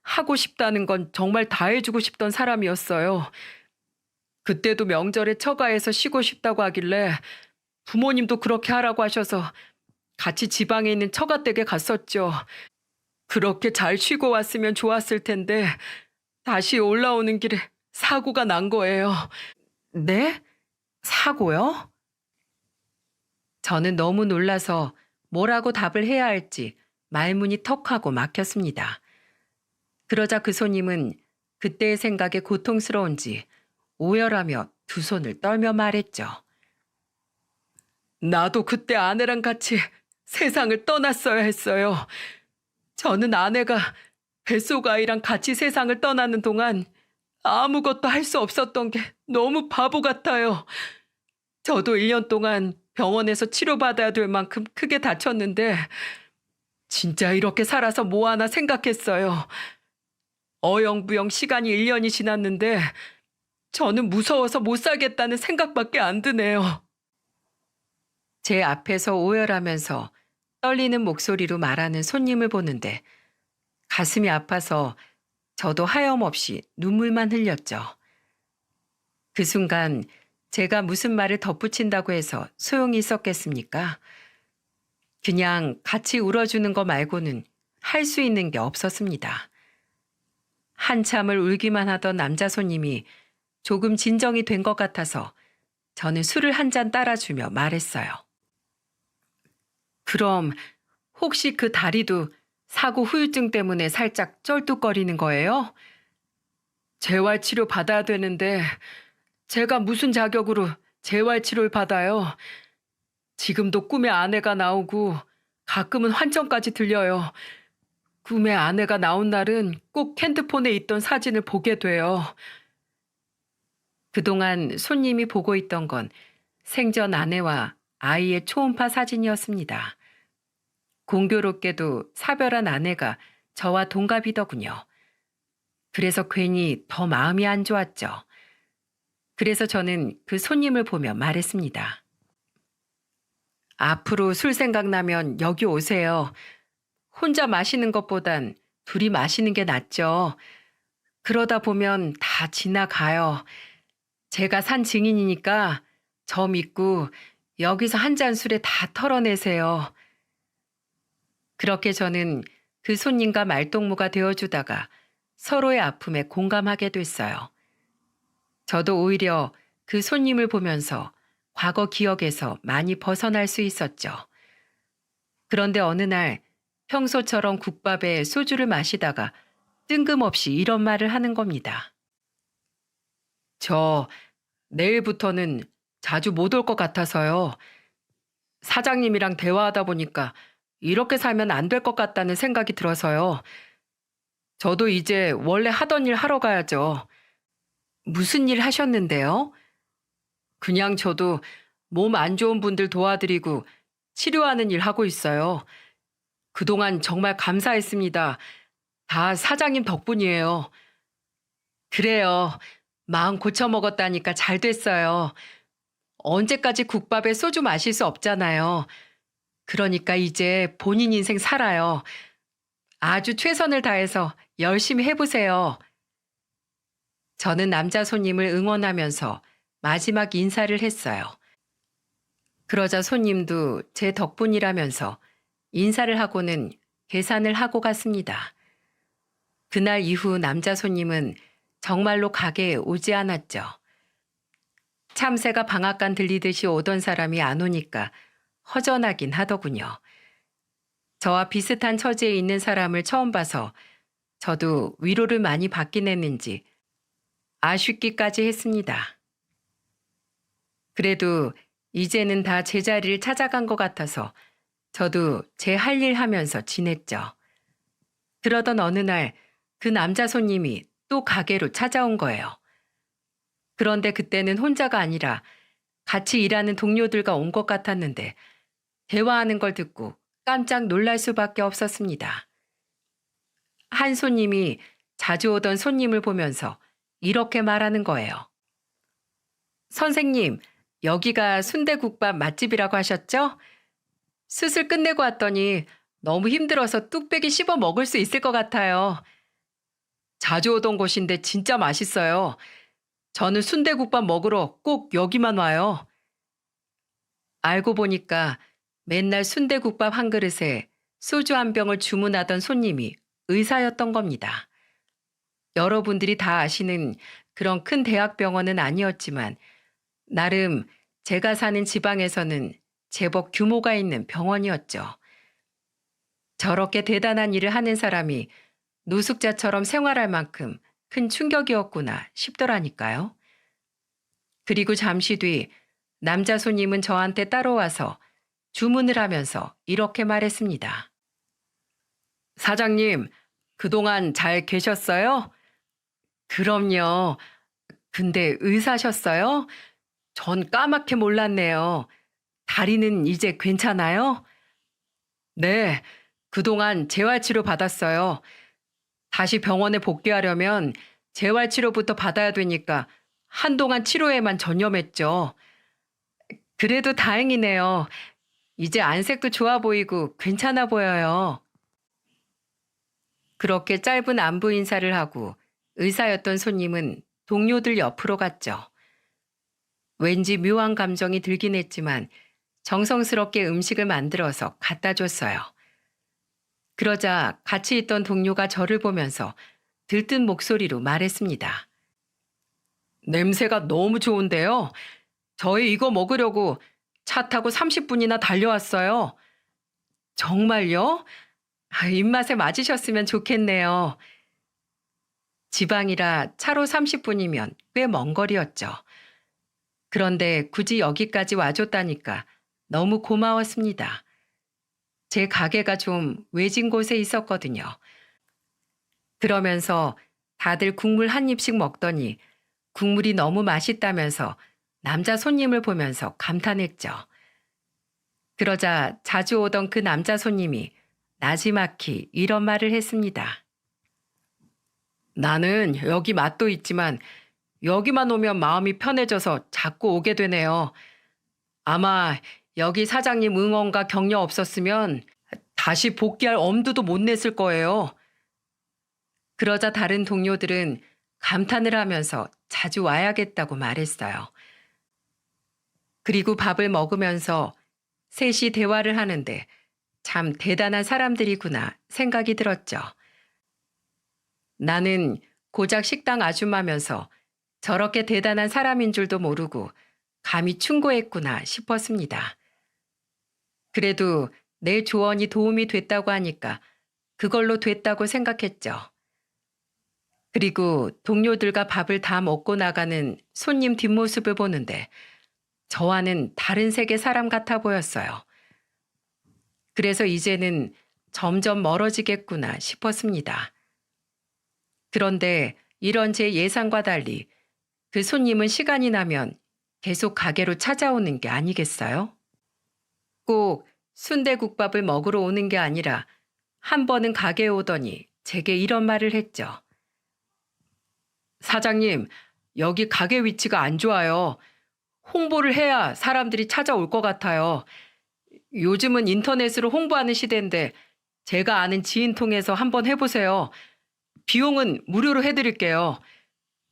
하고 싶다는 건 정말 다 해주고 싶던 사람이었어요. 그때도 명절에 처가에서 쉬고 싶다고 하길래 부모님도 그렇게 하라고 하셔서 같이 지방에 있는 처가댁에 갔었죠. 그렇게 잘 쉬고 왔으면 좋았을 텐데 다시 올라오는 길에 사고가 난 거예요. 네? 사고요? 저는 너무 놀라서 뭐라고 답을 해야 할지 말문이 턱하고 막혔습니다. 그러자 그 손님은 그때의 생각에 고통스러운지 오열하며 두 손을 떨며 말했죠. 나도 그때 아내랑 같이 세상을 떠났어야 했어요. 저는 아내가 뱃속 아이랑 같이 세상을 떠나는 동안 아무것도 할 수 없었던 게 너무 바보 같아요. 저도 1년 동안 병원에서 치료받아야 될 만큼 크게 다쳤는데 진짜 이렇게 살아서 뭐 하나 생각했어요. 어영부영 시간이 1년이 지났는데 저는 무서워서 못 살겠다는 생각밖에 안 드네요. 제 앞에서 오열하면서 떨리는 목소리로 말하는 손님을 보는데 가슴이 아파서 저도 하염없이 눈물만 흘렸죠. 그 순간 제가 무슨 말을 덧붙인다고 해서 소용이 있었겠습니까? 그냥 같이 울어주는 거 말고는 할 수 있는 게 없었습니다. 한참을 울기만 하던 남자 손님이 조금 진정이 된 것 같아서 저는 술을 한 잔 따라주며 말했어요. 그럼 혹시 그 다리도 사고 후유증 때문에 살짝 쩔뚝거리는 거예요? 재활치료 받아야 되는데 제가 무슨 자격으로 재활치료를 받아요? 지금도 꿈에 아내가 나오고 가끔은 환청까지 들려요. 꿈에 아내가 나온 날은 꼭 핸드폰에 있던 사진을 보게 돼요. 그동안 손님이 보고 있던 건 생전 아내와 아이의 초음파 사진이었습니다. 공교롭게도 사별한 아내가 저와 동갑이더군요. 그래서 괜히 더 마음이 안 좋았죠. 그래서 저는 그 손님을 보며 말했습니다. 앞으로 술 생각나면 여기 오세요. 혼자 마시는 것보단 둘이 마시는 게 낫죠. 그러다 보면 다 지나가요. 제가 산 증인이니까 저 믿고 여기서 한 잔 술에 다 털어내세요. 그렇게 저는 그 손님과 말동무가 되어주다가 서로의 아픔에 공감하게 됐어요. 저도 오히려 그 손님을 보면서 과거 기억에서 많이 벗어날 수 있었죠. 그런데 어느 날 평소처럼 국밥에 소주를 마시다가 뜬금없이 이런 말을 하는 겁니다. 저 내일부터는 자주 못 올 것 같아서요. 사장님이랑 대화하다 보니까 이렇게 살면 안 될 것 같다는 생각이 들어서요. 저도 이제 원래 하던 일 하러 가야죠. 무슨 일 하셨는데요? 그냥 저도 몸 안 좋은 분들 도와드리고 치료하는 일 하고 있어요. 그동안 정말 감사했습니다. 다 사장님 덕분이에요. 그래요. 마음 고쳐 먹었다니까 잘 됐어요. 언제까지 국밥에 소주 마실 수 없잖아요. 그러니까 이제 본인 인생 살아요. 아주 최선을 다해서 열심히 해보세요. 저는 남자 손님을 응원하면서 마지막 인사를 했어요. 그러자 손님도 제 덕분이라면서 인사를 하고는 계산을 하고 갔습니다. 그날 이후 남자 손님은 정말로 가게에 오지 않았죠. 참새가 방앗간 들리듯이 오던 사람이 안 오니까 허전하긴 하더군요. 저와 비슷한 처지에 있는 사람을 처음 봐서 저도 위로를 많이 받긴 했는지 아쉽기까지 했습니다. 그래도 이제는 다 제자리를 찾아간 것 같아서 저도 제 할 일 하면서 지냈죠. 그러던 어느 날 그 남자 손님이 또 가게로 찾아온 거예요. 그런데 그때는 혼자가 아니라 같이 일하는 동료들과 온 것 같았는데 대화하는 걸 듣고 깜짝 놀랄 수밖에 없었습니다. 한 손님이 자주 오던 손님을 보면서 이렇게 말하는 거예요. 선생님, 여기가 순대국밥 맛집이라고 하셨죠? 수술 끝내고 왔더니 너무 힘들어서 뚝배기 씹어 먹을 수 있을 것 같아요. 자주 오던 곳인데 진짜 맛있어요. 저는 순대국밥 먹으러 꼭 여기만 와요. 알고 보니까 맨날 순대국밥 한 그릇에 소주 한 병을 주문하던 손님이 의사였던 겁니다. 여러분들이 다 아시는 그런 큰 대학병원은 아니었지만 나름 제가 사는 지방에서는 제법 규모가 있는 병원이었죠. 저렇게 대단한 일을 하는 사람이 노숙자처럼 생활할 만큼 큰 충격이었구나 싶더라니까요. 그리고 잠시 뒤 남자 손님은 저한테 따라와서 주문을 하면서 이렇게 말했습니다. 사장님, 그동안 잘 계셨어요? 그럼요. 근데 의사셨어요? 전 까맣게 몰랐네요. 다리는 이제 괜찮아요? 네, 그동안 재활치료 받았어요. 다시 병원에 복귀하려면 재활치료부터 받아야 되니까 한동안 치료에만 전념했죠. 그래도 다행이네요. 이제 안색도 좋아 보이고 괜찮아 보여요. 그렇게 짧은 안부 인사를 하고 의사였던 손님은 동료들 옆으로 갔죠. 왠지 묘한 감정이 들긴 했지만 정성스럽게 음식을 만들어서 갖다 줬어요. 그러자 같이 있던 동료가 저를 보면서 들뜬 목소리로 말했습니다. 냄새가 너무 좋은데요. 저희 이거 먹으려고 차 타고 30분이나 달려왔어요. 정말요? 입맛에 맞으셨으면 좋겠네요. 지방이라 차로 30분이면 꽤 먼 거리였죠. 그런데 굳이 여기까지 와줬다니까 너무 고마웠습니다. 제 가게가 좀 외진 곳에 있었거든요. 그러면서 다들 국물 한 입씩 먹더니 국물이 너무 맛있다면서 남자 손님을 보면서 감탄했죠. 그러자 자주 오던 그 남자 손님이 나지막히 이런 말을 했습니다. 나는 여기 맛도 있지만 여기만 오면 마음이 편해져서 자꾸 오게 되네요. 아마 여기 사장님 응원과 격려 없었으면 다시 복귀할 엄두도 못 냈을 거예요. 그러자 다른 동료들은 감탄을 하면서 자주 와야겠다고 말했어요. 그리고 밥을 먹으면서 셋이 대화를 하는데 참 대단한 사람들이구나 생각이 들었죠. 나는 고작 식당 아줌마면서 저렇게 대단한 사람인 줄도 모르고 감히 충고했구나 싶었습니다. 그래도 내 조언이 도움이 됐다고 하니까 그걸로 됐다고 생각했죠. 그리고 동료들과 밥을 다 먹고 나가는 손님 뒷모습을 보는데 저와는 다른 세계 사람 같아 보였어요. 그래서 이제는 점점 멀어지겠구나 싶었습니다. 그런데 이런 제 예상과 달리 그 손님은 시간이 나면 계속 가게로 찾아오는 게 아니겠어요? 꼭 순대국밥을 먹으러 오는 게 아니라 한 번은 가게에 오더니 제게 이런 말을 했죠. 사장님, 여기 가게 위치가 안 좋아요. 홍보를 해야 사람들이 찾아올 것 같아요. 요즘은 인터넷으로 홍보하는 시대인데 제가 아는 지인 통해서 한번 해보세요. 비용은 무료로 해드릴게요.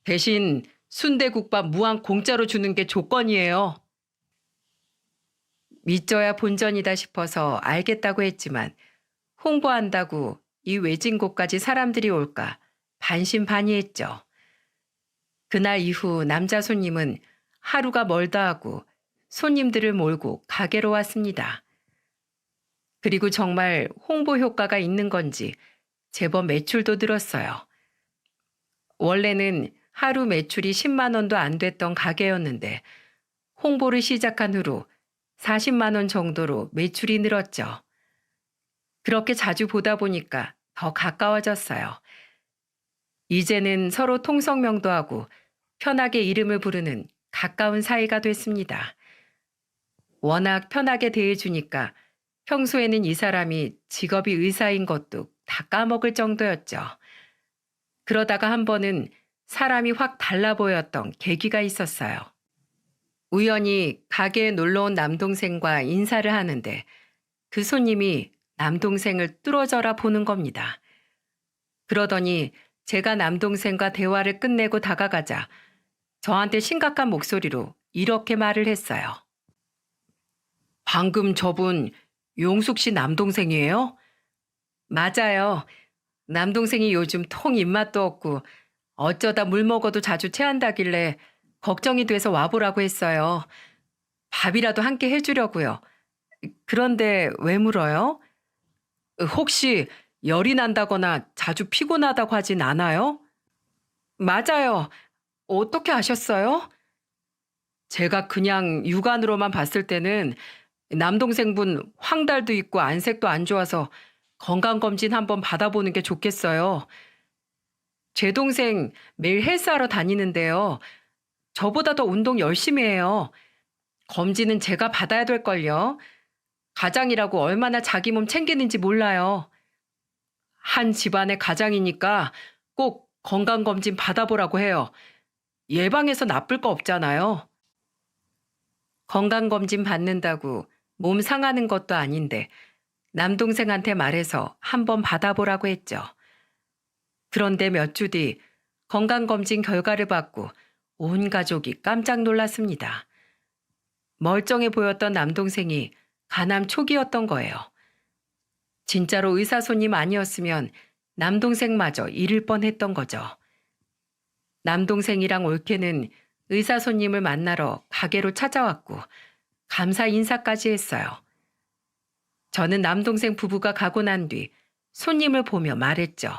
대신 순대국밥 무한 공짜로 주는 게 조건이에요. 믿져야 본전이다 싶어서 알겠다고 했지만 홍보한다고 이 외진 곳까지 사람들이 올까 반신반의했죠. 그날 이후 남자 손님은 하루가 멀다 하고 손님들을 몰고 가게로 왔습니다. 그리고 정말 홍보 효과가 있는 건지 제법 매출도 늘었어요. 원래는 하루 매출이 10만 원도 안 됐던 가게였는데 홍보를 시작한 후로 40만 원 정도로 매출이 늘었죠. 그렇게 자주 보다 보니까 더 가까워졌어요. 이제는 서로 통성명도 하고 편하게 이름을 부르는 가까운 사이가 됐습니다. 워낙 편하게 대해주니까 평소에는 이 사람이 직업이 의사인 것도 다 까먹을 정도였죠. 그러다가 한 번은 사람이 확 달라 보였던 계기가 있었어요. 우연히 가게에 놀러온 남동생과 인사를 하는데 그 손님이 남동생을 뚫어져라 보는 겁니다. 그러더니 제가 남동생과 대화를 끝내고 다가가자 저한테 심각한 목소리로 이렇게 말을 했어요. 방금 저분 용숙 씨 남동생이에요? 맞아요. 남동생이 요즘 통 입맛도 없고 어쩌다 물 먹어도 자주 체한다길래 걱정이 돼서 와보라고 했어요. 밥이라도 함께 해주려고요. 그런데 왜 물어요? 혹시 열이 난다거나 자주 피곤하다고 하진 않아요? 맞아요. 어떻게 아셨어요? 제가 그냥 육안으로만 봤을 때는 남동생분 황달도 있고 안색도 안 좋아서 건강검진 한번 받아보는 게 좋겠어요. 제 동생 매일 헬스하러 다니는데요. 저보다 더 운동 열심히 해요. 검진은 제가 받아야 될걸요. 가장이라고 얼마나 자기 몸 챙기는지 몰라요. 한 집안의 가장이니까 꼭 건강검진 받아보라고 해요. 예방해서 나쁠 거 없잖아요. 건강검진 받는다고 몸 상하는 것도 아닌데 남동생한테 말해서 한번 받아보라고 했죠. 그런데 몇 주 뒤 건강검진 결과를 받고 온 가족이 깜짝 놀랐습니다. 멀쩡해 보였던 남동생이 간암 초기였던 거예요. 진짜로 의사 손님 아니었으면 남동생마저 잃을 뻔했던 거죠. 남동생이랑 올케는 의사 손님을 만나러 가게로 찾아왔고 감사 인사까지 했어요. 저는 남동생 부부가 가고 난 뒤 손님을 보며 말했죠.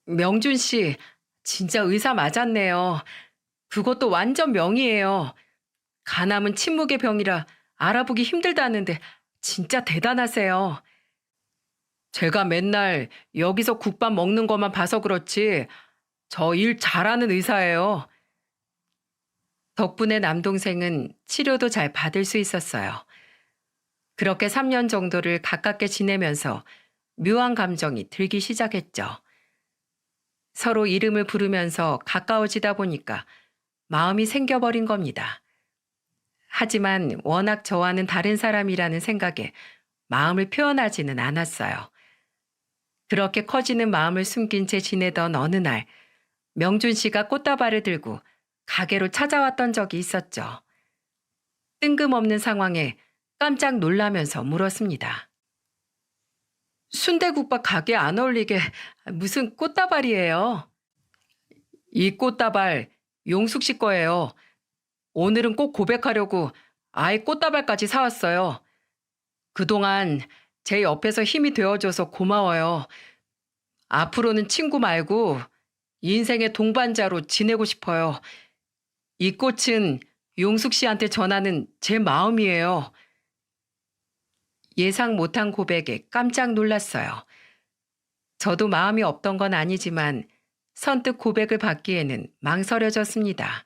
명준 씨, 진짜 의사 맞았네요. 그것도 완전 명이에요. 간암은 침묵의 병이라 알아보기 힘들다는데 진짜 대단하세요. 제가 맨날 여기서 국밥 먹는 것만 봐서 그렇지 저 일 잘하는 의사예요. 덕분에 남동생은 치료도 잘 받을 수 있었어요. 그렇게 3년 정도를 가깝게 지내면서 묘한 감정이 들기 시작했죠. 서로 이름을 부르면서 가까워지다 보니까 마음이 생겨버린 겁니다. 하지만 워낙 저와는 다른 사람이라는 생각에 마음을 표현하지는 않았어요. 그렇게 커지는 마음을 숨긴 채 지내던 어느 날 명준 씨가 꽃다발을 들고 가게로 찾아왔던 적이 있었죠. 뜬금없는 상황에 깜짝 놀라면서 물었습니다. 순대국밥 가게 안 어울리게 무슨 꽃다발이에요? 이 꽃다발 용숙 씨 거예요. 오늘은 꼭 고백하려고 아예 꽃다발까지 사왔어요. 그동안 제 옆에서 힘이 되어줘서 고마워요. 앞으로는 친구 말고 인생의 동반자로 지내고 싶어요. 이 꽃은 용숙 씨한테 전하는 제 마음이에요. 예상 못한 고백에 깜짝 놀랐어요. 저도 마음이 없던 건 아니지만 선뜻 고백을 받기에는 망설여졌습니다.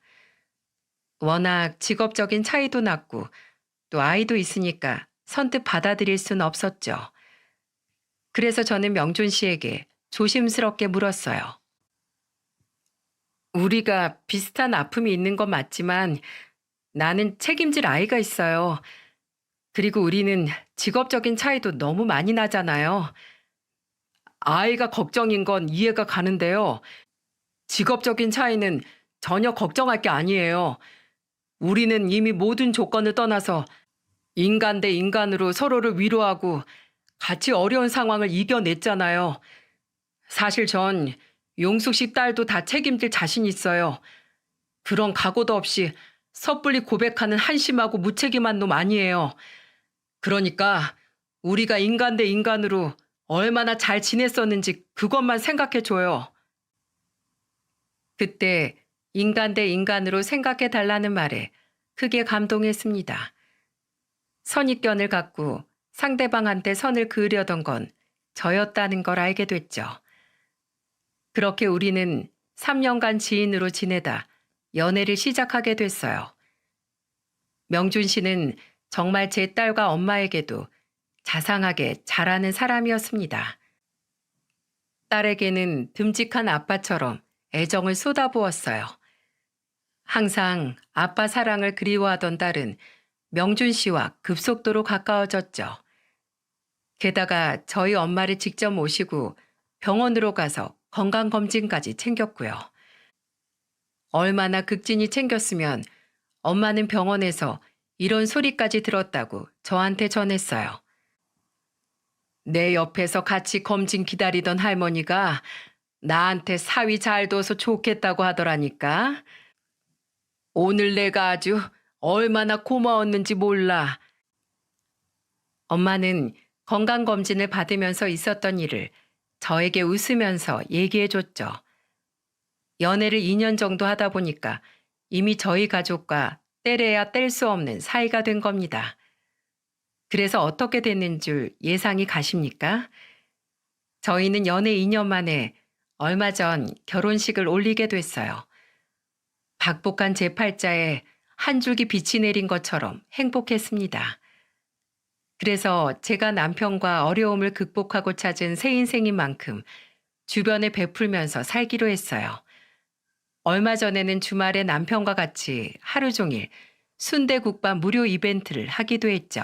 워낙 직업적인 차이도 났고 또 아이도 있으니까 선뜻 받아들일 순 없었죠. 그래서 저는 명준 씨에게 조심스럽게 물었어요. 우리가 비슷한 아픔이 있는 건 맞지만 나는 책임질 아이가 있어요. 그리고 우리는 직업적인 차이도 너무 많이 나잖아요. 아이가 걱정인 건 이해가 가는데요. 직업적인 차이는 전혀 걱정할 게 아니에요. 우리는 이미 모든 조건을 떠나서 인간 대 인간으로 서로를 위로하고 같이 어려운 상황을 이겨냈잖아요. 사실 전 용숙 씨 딸도 다 책임질 자신 있어요. 그런 각오도 없이 섣불리 고백하는 한심하고 무책임한 놈 아니에요. 그러니까 우리가 인간 대 인간으로 얼마나 잘 지냈었는지 그것만 생각해줘요. 그때 인간 대 인간으로 생각해달라는 말에 크게 감동했습니다. 선입견을 갖고 상대방한테 선을 그으려던 건 저였다는 걸 알게 됐죠. 그렇게 우리는 3년간 지인으로 지내다 연애를 시작하게 됐어요. 명준 씨는 정말 제 딸과 엄마에게도 자상하게 잘하는 사람이었습니다. 딸에게는 듬직한 아빠처럼 애정을 쏟아부었어요. 항상 아빠 사랑을 그리워하던 딸은 명준 씨와 급속도로 가까워졌죠. 게다가 저희 엄마를 직접 모시고 병원으로 가서 건강검진까지 챙겼고요. 얼마나 극진히 챙겼으면 엄마는 병원에서 이런 소리까지 들었다고 저한테 전했어요. 내 옆에서 같이 검진 기다리던 할머니가 나한테 사위 잘 둬서 좋겠다고 하더라니까. 오늘 내가 아주 얼마나 고마웠는지 몰라. 엄마는 건강검진을 받으면서 있었던 일을 저에게 웃으면서 얘기해줬죠. 연애를 2년 정도 하다 보니까 이미 저희 가족과 떼래야 뗄 수 없는 사이가 된 겁니다. 그래서 어떻게 됐는 줄 예상이 가십니까? 저희는 연애 2년 만에 얼마 전 결혼식을 올리게 됐어요. 박복한 제 팔자에 한 줄기 빛이 내린 것처럼 행복했습니다. 그래서 제가 남편과 어려움을 극복하고 찾은 새 인생인 만큼 주변에 베풀면서 살기로 했어요. 얼마 전에는 주말에 남편과 같이 하루 종일 순대국밥 무료 이벤트를 하기도 했죠.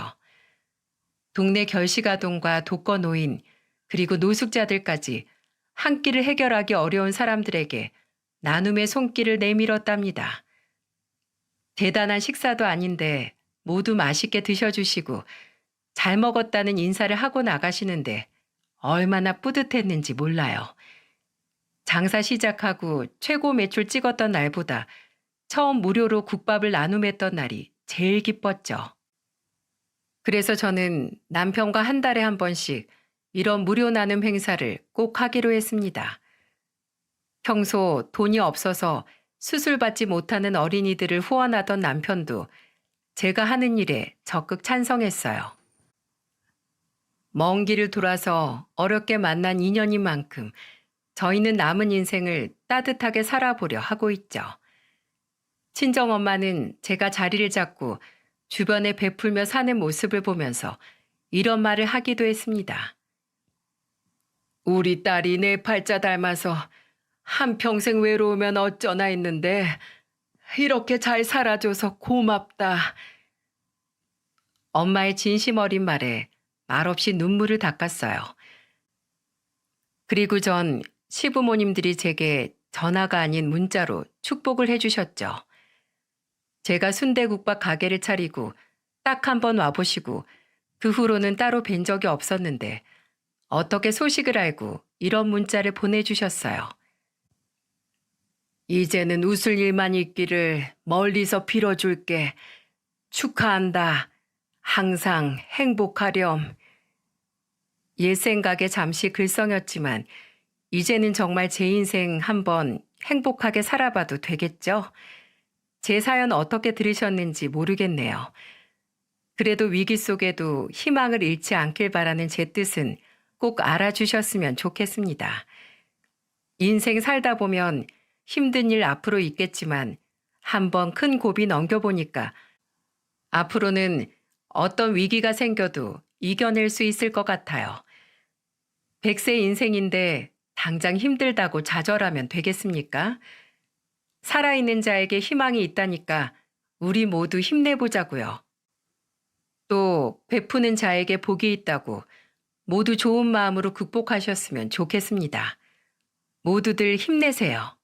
동네 결식아동과 독거노인 그리고 노숙자들까지 한 끼를 해결하기 어려운 사람들에게 나눔의 손길을 내밀었답니다. 대단한 식사도 아닌데 모두 맛있게 드셔주시고 잘 먹었다는 인사를 하고 나가시는데 얼마나 뿌듯했는지 몰라요. 장사 시작하고 최고 매출 찍었던 날보다 처음 무료로 국밥을 나눔했던 날이 제일 기뻤죠. 그래서 저는 남편과 한 달에 한 번씩 이런 무료 나눔 행사를 꼭 하기로 했습니다. 평소 돈이 없어서 수술 받지 못하는 어린이들을 후원하던 남편도 제가 하는 일에 적극 찬성했어요. 먼 길을 돌아서 어렵게 만난 인연인 만큼 저희는 남은 인생을 따뜻하게 살아보려 하고 있죠. 친정엄마는 제가 자리를 잡고 주변에 베풀며 사는 모습을 보면서 이런 말을 하기도 했습니다. 우리 딸이 내 팔자 닮아서 한평생 외로우면 어쩌나 했는데 이렇게 잘 살아줘서 고맙다. 엄마의 진심 어린 말에 말없이 눈물을 닦았어요. 그리고 전 시부모님들이 제게 전화가 아닌 문자로 축복을 해주셨죠. 제가 순대국밥 가게를 차리고 딱 한 번 와보시고 그 후로는 따로 뵌 적이 없었는데 어떻게 소식을 알고 이런 문자를 보내주셨어요. 이제는 웃을 일만 있기를 멀리서 빌어줄게. 축하한다. 항상 행복하렴. 옛 생각에 잠시 글썽였지만 이제는 정말 제 인생 한번 행복하게 살아봐도 되겠죠? 제 사연 어떻게 들으셨는지 모르겠네요. 그래도 위기 속에도 희망을 잃지 않길 바라는 제 뜻은 꼭 알아주셨으면 좋겠습니다. 인생 살다 보면 힘든 일 앞으로 있겠지만 한번 큰 고비 넘겨보니까 앞으로는 어떤 위기가 생겨도 이겨낼 수 있을 것 같아요. 100세 인생인데 당장 힘들다고 좌절하면 되겠습니까? 살아있는 자에게 희망이 있다니까 우리 모두 힘내보자고요. 또 베푸는 자에게 복이 있다고 모두 좋은 마음으로 극복하셨으면 좋겠습니다. 모두들 힘내세요.